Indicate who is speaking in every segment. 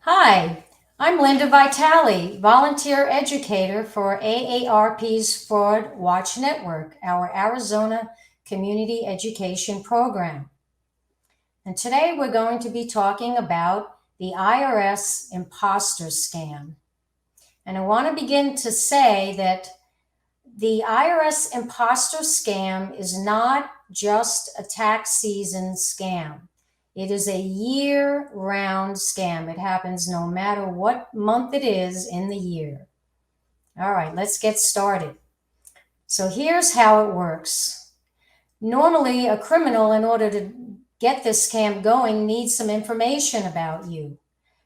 Speaker 1: Hi, I'm Linda Vitale, volunteer educator for AARP's Fraud Watch Network, our Arizona Community Education Program. And today we're going to be talking about the IRS imposter scam. And I want to begin to say that the IRS imposter scam is not just a tax season scam. It is a year-round scam. It happens no matter what month it is in the year. All right, let's get started. So here's how it works. Normally, a criminal, in order to get this scam going, needs some information about you.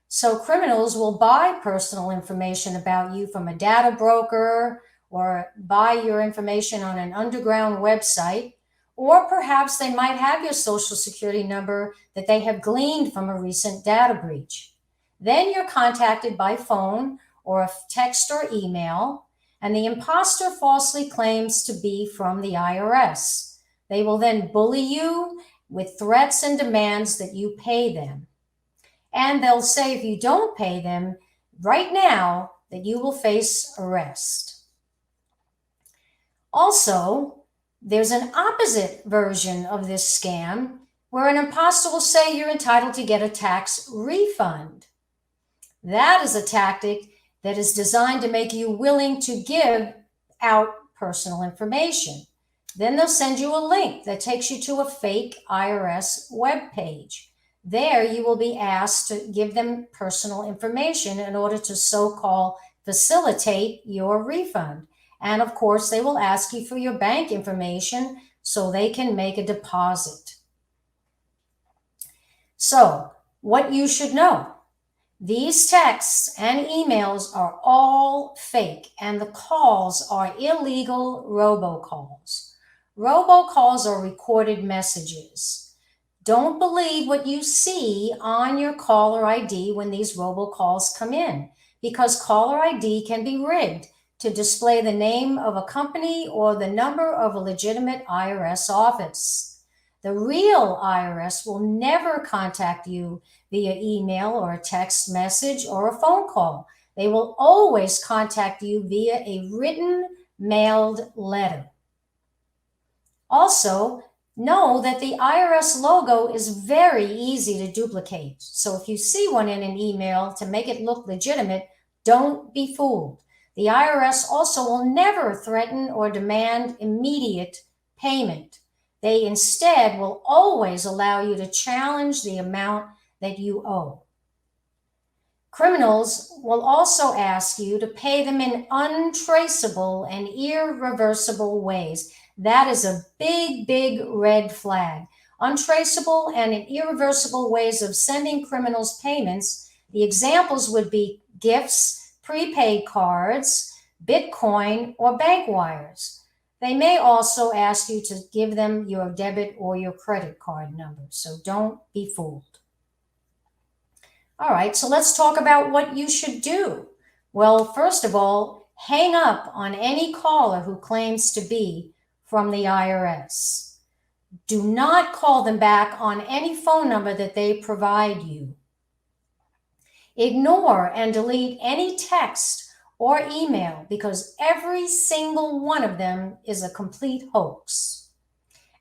Speaker 1: So criminals will buy personal information about you from a data broker or buy your information on an underground website, or perhaps they might have your social security number that they have gleaned from a recent data breach. Then you're contacted by phone or a text or email, and the imposter falsely claims to be from the IRS. They will then bully you with threats and demands that you pay them. And they'll say if you don't pay them right now, that you will face arrest. Also, there's an opposite version of this scam where an imposter will say you're entitled to get a tax refund. That is a tactic that is designed to make you willing to give out personal information. Then they'll send you a link that takes you to a fake IRS webpage. There you will be asked to give them personal information in order to so-called facilitate your refund. And of course, they will ask you for your bank information so they can make a deposit. So, what you should know. These texts and emails are all fake, and the calls are illegal robocalls. Robocalls are recorded messages. Don't believe what you see on your caller ID when these robocalls come in, because caller ID can be rigged to display the name of a company or the number of a legitimate IRS office. The real IRS will never contact you via email or a text message or a phone call. They will always contact you via a written, mailed letter. Also, know that the IRS logo is very easy to duplicate. So if you see one in an email, to make it look legitimate, don't be fooled. The IRS also will never threaten or demand immediate payment. They instead will always allow you to challenge the amount that you owe. Criminals will also ask you to pay them in untraceable and irreversible ways. That is a big, big red flag. Untraceable and irreversible ways of sending criminals payments. The examples would be gifts, prepaid cards, Bitcoin, or bank wires. They may also ask you to give them your debit or your credit card number, so don't be fooled. All right, so let's talk about what you should do. Well, first of all, hang up on any caller who claims to be from the IRS. Do not call them back on any phone number that they provide you. Ignore and delete any text or email because every single one of them is a complete hoax.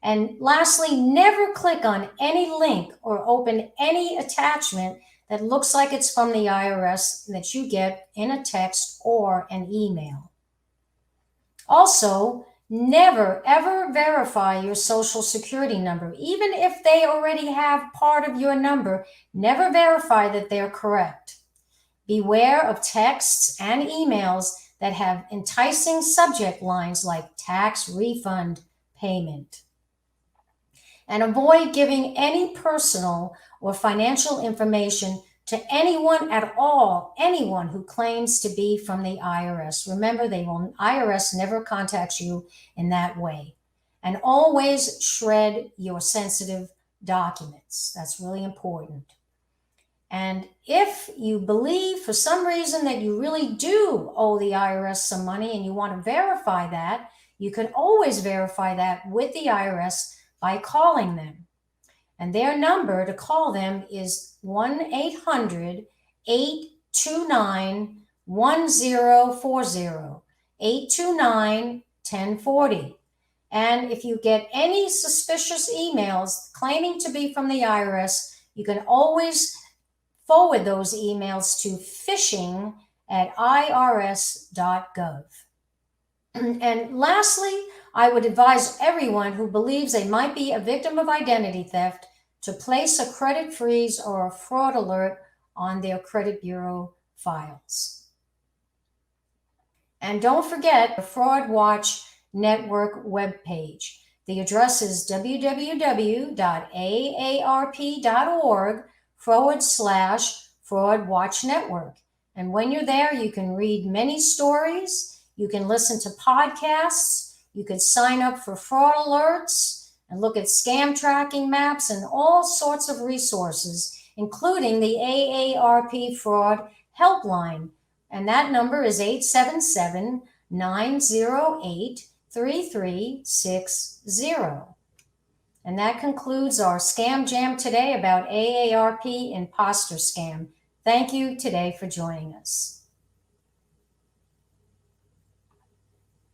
Speaker 1: And lastly, never click on any link or open any attachment that looks like it's from the IRS that you get in a text or an email. Also, never ever verify your social security number. Even if they already have part of your number, never verify that they're correct. Beware of texts and emails that have enticing subject lines like tax refund payment. And avoid giving any personal or financial information to anyone at all, anyone who claims to be from the IRS. Remember, IRS never contacts you in that way. And always shred your sensitive documents. That's really important. And if you believe for some reason that you really do owe the IRS some money and you want to verify that, you can always verify that with the IRS by calling them. And their number to call them is 1-800 829-1040, 829-1040. And if you get any suspicious emails claiming to be from the IRS, you can always forward those emails to phishing@irs.gov. And lastly, I would advise everyone who believes they might be a victim of identity theft to place a credit freeze or a fraud alert on their credit bureau files. And don't forget the Fraud Watch Network webpage. The address is www.aarp.org/Fraud Watch Network. And when you're there, you can read many stories, you can listen to podcasts, you can sign up for fraud alerts, and look at scam tracking maps and all sorts of resources, including the AARP Fraud Helpline. And that number is 877-908-3360. And that concludes our Scam Jam today about AARP Imposter Scam. Thank you today for joining us.